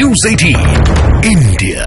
News 18 India।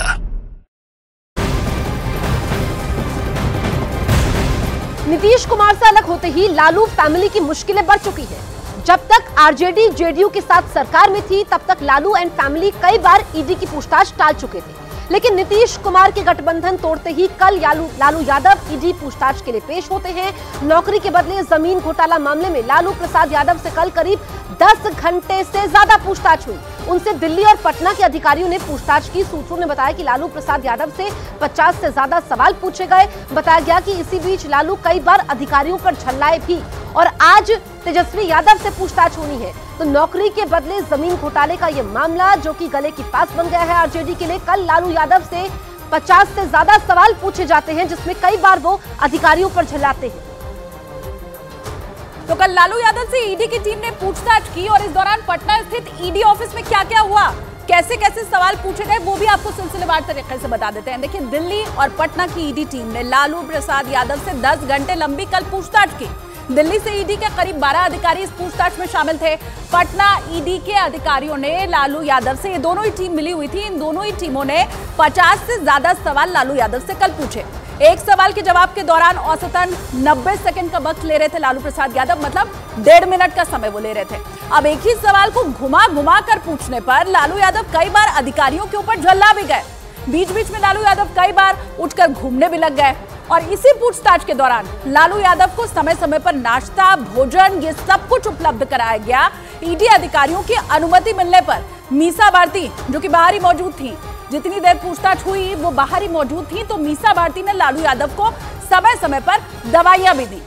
Nitish Kumar से अलग होते ही लालू फैमिली की मुश्किलें बढ़ चुकी हैं। जब तक आरजेडी जेडीयू के साथ सरकार में थी तब तक लालू एंड फैमिली कई बार ईडी की पूछताछ टाल चुके थे, लेकिन नीतीश कुमार के गठबंधन तोड़ते ही कल लालू यादव ईडी पूछताछ के लिए पेश होते हैं। नौकरी के बदले जमीन घोटाला मामले में लालू प्रसाद यादव से कल करीब 10 घंटे से ज्यादा पूछताछ हुई। उनसे दिल्ली और पटना के अधिकारियों ने पूछताछ की। सूत्रों ने बताया कि लालू प्रसाद यादव से 50 से ज्यादा सवाल पूछे गए। बताया गया कि इसी बीच लालू कई बार अधिकारियों पर झल्लाए भी और आज तेजस्वी यादव से पूछताछ होनी है। तो नौकरी के बदले जमीन घोटाले का ये मामला जो कि गले की फांस बन गया है आरजेडी के लिए। कल लालू यादव से 50 से ज्यादा सवाल पूछे जाते हैं, जिसमें कई बार वो अधिकारियों पर झल्लाते हैं। तो कल लालू यादव से ईडी की टीम ने पूछताछ की और इस दौरान पटना स्थित ईडी ऑफिस में क्या क्या हुआ, कैसे कैसे सवाल पूछे गए, वो भी आपको सिलसिलेवार तरीके से बता देते हैं। देखिए, दिल्ली और पटना की ईडी टीम ने लालू प्रसाद यादव से 10 घंटे लंबी कल पूछताछ की। दिल्ली से ईडी के करीब 12 अधिकारी इस पूछताछ में शामिल थे। पटना ईडी के अधिकारियों ने लालू यादव से, ये दोनों ही टीम मिली हुई थी, इन दोनों ही टीमों ने 50 से ज्यादा सवाल लालू यादव से कल पूछे। एक सवाल के जवाब के दौरान औसतन 90 सेकंड का वक्त ले रहे थे लालू प्रसाद यादव, मतलब 1.5 मिनट का समय वो ले रहे थे। अब एक ही सवाल को घुमा घुमा कर पूछने पर लालू यादव कई बार अधिकारियों के ऊपर झल्ला भी गए। बीच बीच में लालू यादव कई बार उठकर घूमने भी लग गए और इसी पूछताछ के दौरान लालू यादव को समय समय पर नाश्ता, भोजन, ये सब कुछ उपलब्ध कराया गया। ईडी अधिकारियों की अनुमति मिलने पर मीसा भारती, जो कि बाहर ही मौजूद थी, जितनी देर पूछताछ हुई वो बाहर ही मौजूद थी, तो मीसा भारती ने लालू यादव को समय समय पर दवाइयां भी दी।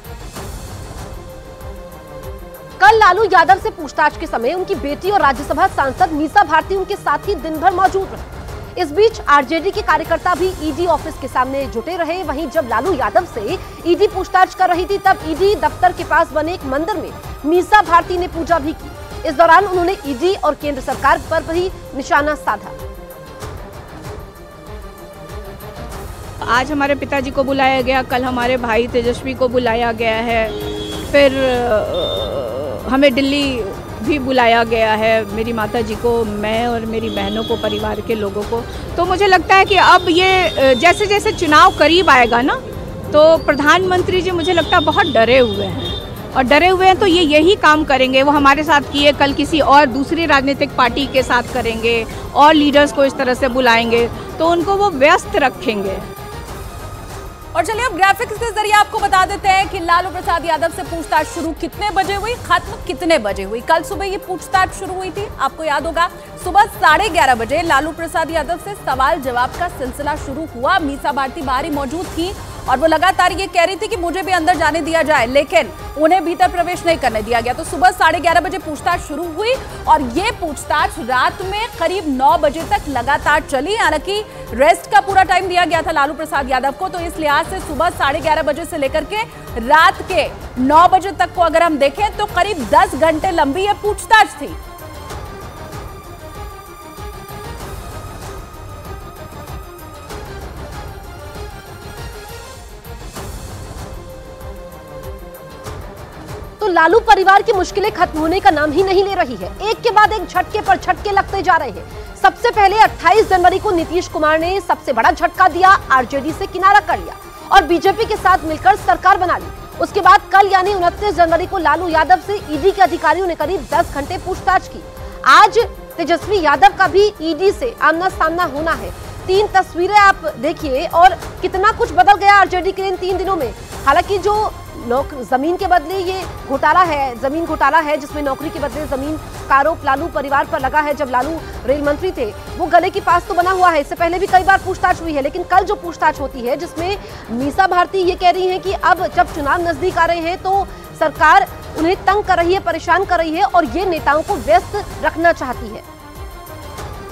कल लालू यादव से पूछताछ के समय उनकी बेटी और राज्यसभा सांसद मीसा भारती उनके साथ ही दिन भर मौजूद रहे। इस बीच आरजेडी के कार्यकर्ता भी ईडी ऑफिस के सामने जुटे रहे। वहीं जब लालू यादव से ईडी पूछताछ कर रही थी तब ईडी दफ्तर के पास बने एक मंदिर में मीसा भारती ने पूजा भी की। इस दौरान उन्होंने ईडी और केंद्र सरकार पर भी निशाना साधा। आज हमारे पिताजी को बुलाया गया, कल हमारे भाई तेजस्वी को बुलाया गया है, फिर हमें दिल्ली भी बुलाया गया है, मेरी माताजी को, मैं और मेरी बहनों को, परिवार के लोगों को। तो मुझे लगता है कि अब ये जैसे जैसे चुनाव करीब आएगा ना, तो प्रधानमंत्री जी मुझे लगता है बहुत डरे हुए हैं और डरे हुए हैं तो ये यही काम करेंगे। वो हमारे साथ किए, कल किसी और दूसरी राजनीतिक पार्टी के साथ करेंगे और लीडर्स को इस तरह से बुलाएंगे, तो उनको वो व्यस्त रखेंगे। और चलिए अब ग्राफिक्स के जरिए आपको बता देते हैं कि लालू प्रसाद यादव से पूछताछ शुरू कितने बजे हुई, खत्म कितने बजे हुई। कल सुबह ये पूछताछ शुरू हुई थी, आपको याद होगा सुबह 11:30 बजे लालू प्रसाद यादव से सवाल जवाब का सिलसिला शुरू हुआ। मीसा भारती बाहर ही मौजूद थी और वो लगातार ये कह रही थी कि मुझे भी अंदर जाने दिया जाए, लेकिन उन्हें भीतर प्रवेश नहीं करने दिया गया। तो सुबह 11:30 बजे पूछताछ शुरू हुई और ये पूछताछ रात में करीब 9 बजे तक लगातार चली। हालांकि रेस्ट का पूरा टाइम दिया गया था लालू प्रसाद यादव को, तो इस लिहाज से सुबह 11:30 बजे से लेकर के रात के 9 बजे तक को अगर हम देखें तो करीब 10 घंटे लंबी यह पूछताछ थी। तो लालू परिवार की मुश्किलें खत्म होने का नाम ही नहीं ले रही है। एक के बाद एक झटके पर झटके लगते जा रहे हैं। सबसे पहले 28 जनवरी को नीतीश कुमार ने सबसे बड़ा झटका दिया, आरजेडी से किनारा कर लिया और बीजेपी के साथ मिलकर सरकार बना ली। उसके बाद कल यानी 29 जनवरी को लालू यादव से ईडी के अधिकारियों ने करीब 10 घंटे पूछताछ की। आज तेजस्वी यादव का भी ईडी से आमना सामना होना है। 3 तस्वीरें आप देखिए और कितना कुछ बदल गया आरजेडी के इन 3 दिनों में। हालांकि जो जमीन के बदले ये घोटाला है, जमीन घोटाला है जिसमें नौकरी के बदले जमीन का आरोप लालू परिवार पर लगा है। जब लालू रेल मंत्री थे वो गले की फांस तो बना हुआ है, इससे पहले भी कई बार पूछताछ हुई है, लेकिन कल जो पूछताछ होती है जिसमें मीसा भारती ये कह रही हैं कि अब जब चुनाव नजदीक आ रहे हैं तो सरकार उन्हें तंग कर रही है, परेशान कर रही है और ये नेताओं को व्यस्त रखना चाहती है।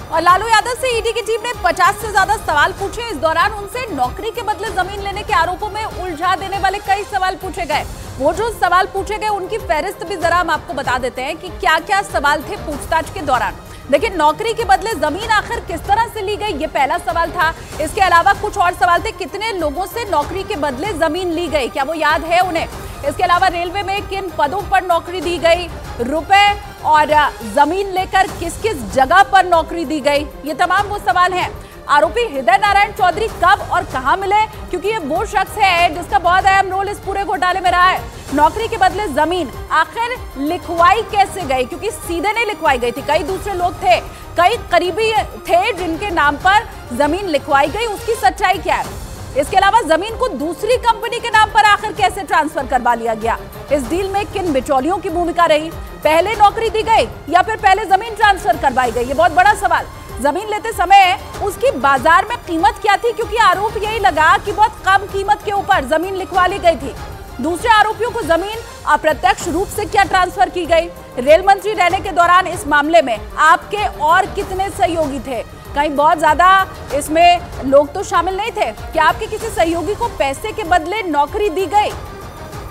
और लालू यादव से ईडी की टीम ने 50 से ज्यादा सवाल पूछे। इस दौरान उनसे नौकरी के बदले जमीन लेने के आरोपों में उलझा देने वाले कई सवाल पूछे गए। वो जो सवाल पूछे गए उनकी फहरिस्त भी जरा हम आपको बता देते हैं कि क्या क्या सवाल थे पूछताछ के दौरान। देखिए, नौकरी के बदले जमीन आखिर किस तरह से ली गई, ये पहला सवाल था। इसके अलावा कुछ और सवाल थे, कितने लोगों से नौकरी के बदले जमीन ली गई, क्या वो याद है उन्हें। इसके अलावा रेलवे में किन पदों पर नौकरी दी गई, रुपए और जमीन लेकर किस किस जगह पर नौकरी दी गई, ये तमाम वो सवाल हैं। आरोपी हृदय नारायण चौधरी कब और कहां मिले, क्योंकि ये वो शख्स है जिसका बहुत अहम रोल इस पूरे घोटाले में रहा है। नौकरी के बदले जमीन आखिर लिखवाई कैसे गई, क्योंकि सीधे नहीं लिखवाई गई थी, कई दूसरे लोग थे, कई करीबी थे जिनके नाम पर जमीन लिखवाई गई, उसकी सच्चाई क्या है। इसके अलावा जमीन को दूसरी कंपनी के नाम पर आखिर कैसे ट्रांसफर करवा लिया गया, इस डील में किन बिचौलियों की भूमिका रही, पहले नौकरी दी गई या फिर पहले जमीन ट्रांसफर करवाई गई, ये बहुत बड़ा सवाल। जमीन लेते समय उसकी बाजार में कीमत क्या थी, क्योंकि आरोप यही लगा कि बहुत कम कीमत के ऊपर जमीन लिखवा ली गई थी। दूसरे आरोपियों को जमीन अप्रत्यक्ष रूप से क्या ट्रांसफर की गई, रेल मंत्री रहने के दौरान इस मामले में आपके और कितने सहयोगी थे, कहीं बहुत ज्यादा इसमें लोग तो शामिल नहीं थे, क्या आपके किसी सहयोगी को पैसे के बदले नौकरी दी गई,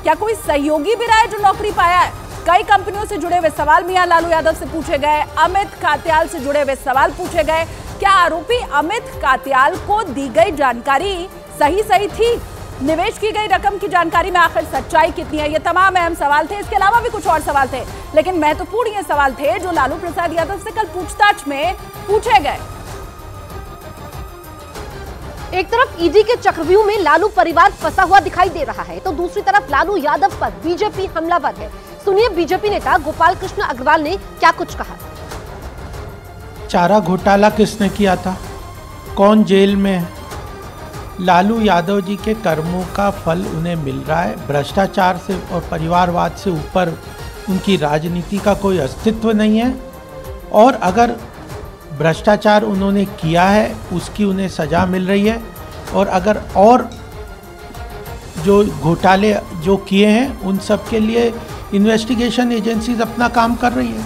क्या कोई सहयोगी भी रहा है जो नौकरी पाया है। कई कंपनियों से जुड़े हुए सवाल मियां लालू यादव से पूछे गए, अमित कात्याल से जुड़े हुए सवाल पूछे गए, क्या आरोपी अमित कात्याल को दी गई जानकारी सही थी, निवेश की गई रकम की जानकारी में आखिर सच्चाई कितनी है, ये तमाम अहम सवाल थे। इसके अलावा भी कुछ और सवाल थे, लेकिन महत्वपूर्ण ये सवाल थे जो लालू प्रसाद यादव से कल पूछताछ में पूछे गए। एक तरफ ईडी के चक्रव्यूह में लालू परिवार फंसा हुआ दिखाई दे रहा है, तो दूसरी तरफ लालू यादव पर बीजेपी हमलावर है। सुनिए बीजेपी नेता गोपाल कृष्ण अग्रवाल ने क्या कुछ कहा। चारा घोटाला किसने किया था, कौन जेल में है, लालू यादव जी के कर्मों का फल उन्हें मिल रहा है। भ्रष्टाचार से और परिवारवाद से ऊपर उनकी राजनीति का कोई अस्तित्व नहीं है, और अगर भ्रष्टाचार उन्होंने किया है उसकी उन्हें सज़ा मिल रही है, और अगर और जो घोटाले जो किए हैं उन सब के लिए इन्वेस्टिगेशन एजेंसीज अपना काम कर रही है।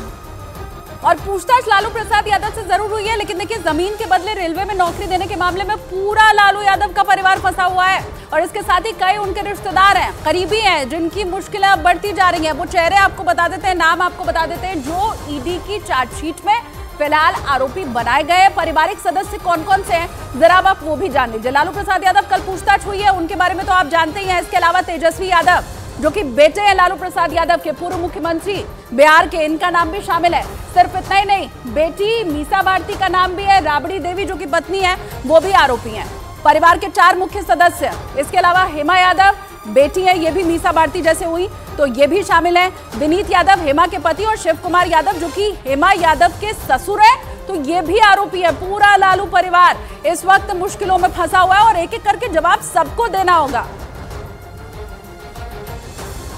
और पूछताछ लालू प्रसाद यादव से जरूर हुई है, लेकिन देखिए जमीन के बदले रेलवे में नौकरी देने के मामले में पूरा लालू यादव का परिवार फंसा हुआ है, और इसके साथ ही कई उनके रिश्तेदार हैं, करीबी हैं, जिनकी मुश्किलें अब बढ़ती जा रही हैं। वो चेहरे आपको बता देते हैं, नाम आपको बता देते हैं जो ईडी की चार्जशीट में फिलहाल आरोपी बनाए गए। पारिवारिक सदस्य कौन कौन से हैं जरा अब आप वो भी जान लीजिए। लालू प्रसाद यादव कल पूछताछ हुई है, उनके बारे में तो आप जानते ही हैं। इसके अलावा तेजस्वी यादव जो कि बेटे हैं लालू प्रसाद यादव के, पूर्व मुख्यमंत्री बिहार के, इनका नाम भी शामिल है। सिर्फ इतना ही नहीं, बेटी मीसा भारती का नाम भी है, राबड़ी देवी जो कि पत्नी है वो भी आरोपी हैं। परिवार के 4 मुख्य सदस्य, इसके अलावा हेमा यादव बेटी है, ये भी मीसा भारती जैसे हुई तो ये भी शामिल है। विनीत यादव हेमा के पति और शिव कुमार यादव जो कि हेमा यादव के ससुर है, तो ये भी आरोपी है। पूरा लालू परिवार इस वक्त मुश्किलों में फंसा हुआ है और एक एक करके जवाब सबको देना होगा।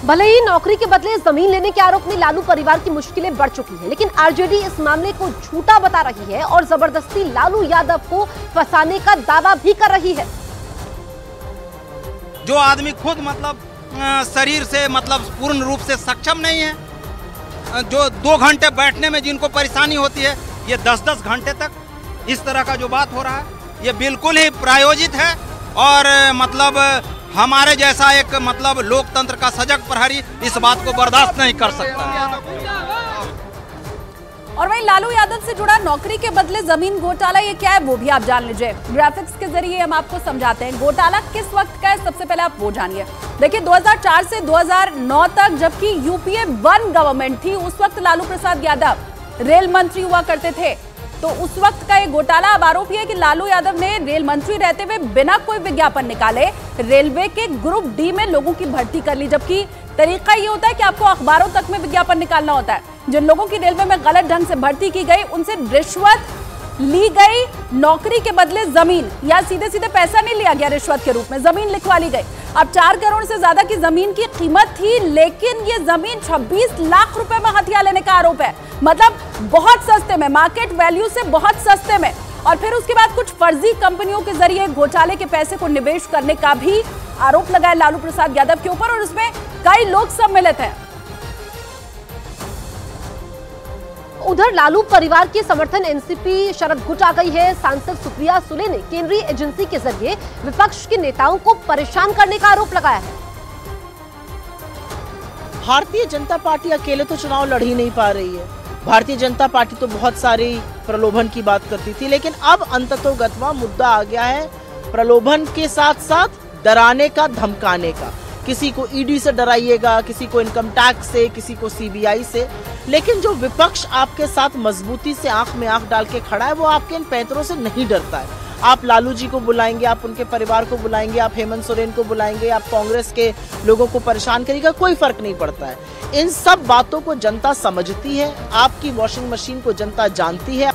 भले ही नौकरी के बदले जमीन लेने के आरोप में लालू परिवार की मुश्किलें बढ़ चुकी हैं, लेकिन आरजेडी इस मामले को झूठा बता रही है और जबरदस्ती लालू यादव को फंसाने का दावा भी कर रही है। जो आदमी खुद मतलब शरीर से मतलब पूर्ण रूप से सक्षम नहीं है, जो 2 घंटे बैठने में जिनको परेशानी होती है, ये 10-10 घंटे तक इस तरह का जो बात हो रहा है, ये बिल्कुल ही प्रायोजित है। और मतलब हमारे जैसा एक मतलब लोकतंत्र का सजग प्रहरी इस बात को बर्दाश्त नहीं कर सकता। और वहीं लालू यादव से जुड़ा नौकरी के बदले जमीन घोटाला, ये क्या है वो भी आप जान लीजिए। ग्राफिक्स के जरिए हम आपको समझाते हैं घोटाला किस वक्त का है। सबसे पहले आप वो जानिए। देखिए 2004 से 2009 तक जबकि यूपीए 1 गवर्नमेंट थी, उस वक्त लालू प्रसाद यादव रेल मंत्री हुआ करते थे। तो उस वक्त का ये घोटाला, अब आरोप है कि लालू यादव ने रेल मंत्री रहते हुए बिना कोई विज्ञापन निकाले रेलवे के ग्रुप डी में लोगों की भर्ती कर ली, जबकि तरीका ये होता है कि आपको अखबारों तक में विज्ञापन निकालना होता है। जिन लोगों की रेलवे में गलत ढंग से भर्ती की गई, उनसे रिश्वत ली गई, नौकरी के बदले जमीन, या सीधे सीधे पैसा नहीं लिया गया रिश्वत के रूप में, जमीन लिखवा ली गई। अब 4 करोड़ से ज्यादा की जमीन की कीमत थी, लेकिन ये जमीन 26 लाख रुपए में हथिया लेने का आरोप है। मतलब बहुत सस्ते में, मार्केट वैल्यू से बहुत सस्ते में। और फिर उसके बाद कुछ फर्जी कंपनियों के जरिए घोटाले के पैसे को निवेश करने का भी आरोप लगाया लालू प्रसाद यादव के ऊपर, और उसमें कई लोग सम्मिलित हैं। उधर लालू परिवार के समर्थन एनसीपी शरद गुट आ गई है। सांसद सुप्रिया सुले ने केंद्रीय एजेंसी के जरिए विपक्ष के नेताओं को परेशान करने का आरोप लगाया है। भारतीय जनता पार्टी अकेले तो चुनाव लड़ ही नहीं पा रही है। भारतीय जनता पार्टी तो बहुत सारी प्रलोभन की बात करती थी, लेकिन अब अंततोगत्वा मुद्दा आ गया है प्रलोभन के साथ साथ डराने का, धमकाने का। किसी को ईडी से डराइएगा, किसी को इनकम टैक्स से, किसी को सीबीआई से। लेकिन जो विपक्ष आपके साथ मजबूती से आंख में आंख डाल के खड़ा है वो आपके इन पैंतरों से नहीं डरता है। आप लालू जी को बुलाएंगे, आप उनके परिवार को बुलाएंगे, आप हेमंत सोरेन को बुलाएंगे, आप कांग्रेस के लोगों को परेशान करिएगा, कोई फर्क नहीं पड़ता है। इन सब बातों को जनता समझती है, आपकी वॉशिंग मशीन को जनता जानती है।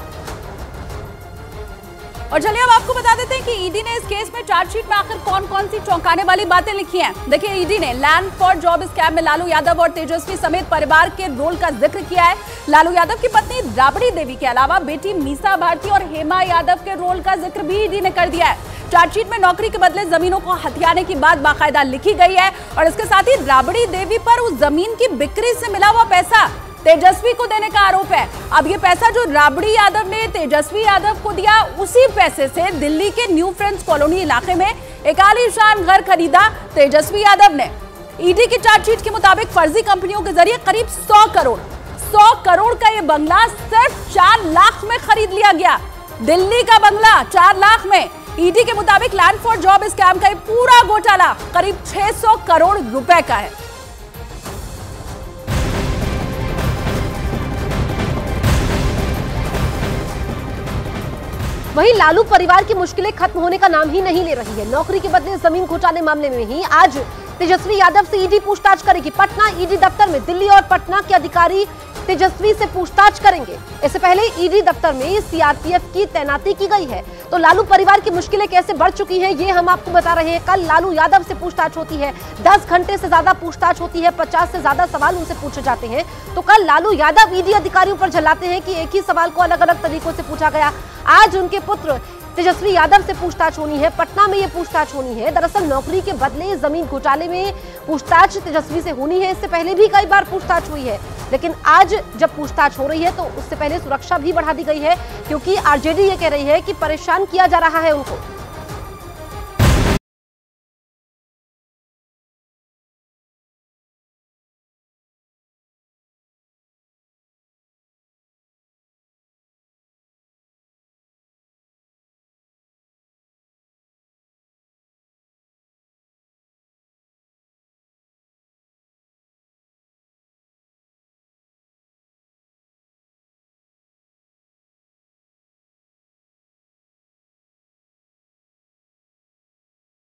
और चलिए अब आपको बता देते हैं कि ईडी ने इस केस में चार्जशीट में आखिर कौन कौन सी चौंकाने वाली बातें लिखी हैं। देखिए, ईडी ने लैंड फॉर जॉब स्कैम में लालू यादव और तेजस्वी समेत परिवार के रोल का जिक्र किया है। लालू यादव की पत्नी राबड़ी देवी के अलावा बेटी मीसा भारती और हेमा यादव के रोल का जिक्र भी ईडी ने कर दिया है। चार्जशीट में नौकरी के बदले जमीनों को हथियाने की बात बाकायदा लिखी गई है और इसके साथ ही राबड़ी देवी पर उस जमीन की बिक्री से मिला हुआ पैसा तेजस्वी को देने का आरोप है। अब ये पैसा जो राबड़ी यादव ने तेजस्वी यादव को दिया, उसी पैसे से दिल्ली के न्यू फ्रेंड्स कॉलोनी इलाके में एक आलीशान घर खरीदा तेजस्वी यादव ने। ईडी की चार्जशीट के मुताबिक फर्जी कंपनियों के जरिए करीब 100 करोड़ का ये बंगला सिर्फ 4 लाख में खरीद लिया गया। दिल्ली का बंगला 4 लाख में। ईडी के मुताबिक लैंड फॉर जॉब स्कैम का ये पूरा घोटाला करीब 600 करोड़ रुपए का है। वहीं लालू परिवार की मुश्किलें खत्म होने का नाम ही नहीं ले रही है। नौकरी के बदले जमीन घोटाले मामले में ही आज तेजस्वी यादव से ईडी पूछताछ करेगी। पटना ईडी दफ्तर में दिल्ली और पटना के अधिकारी तेजस्वी से पूछताछ करेंगे। इससे पहले ईडी दफ्तर में सीआरपीएफ की तैनाती की गई है। तो लालू परिवार की मुश्किलें कैसे बढ़ चुकी हैं, ये हम आपको बता रहे हैं। कल लालू यादव से पूछताछ होती है, 10 घंटे से ज्यादा पूछताछ होती है, 50 से ज्यादा सवाल उनसे पूछे जाते हैं। तो कल लालू यादव ईडी अधिकारियों पर झल्लाते हैं कि एक ही सवाल को अलग अलग तरीकों से पूछा गया। आज उनके पुत्र तेजस्वी यादव से पूछताछ होनी है, पटना में ये पूछताछ होनी है। दरअसल नौकरी के बदले जमीन घोटाले में पूछताछ तेजस्वी से होनी है। इससे पहले भी कई बार पूछताछ हुई है, लेकिन आज जब पूछताछ हो रही है तो उससे पहले सुरक्षा भी बढ़ा दी गई है, क्योंकि आरजेडी ये कह रही है कि परेशान किया जा रहा है उनको।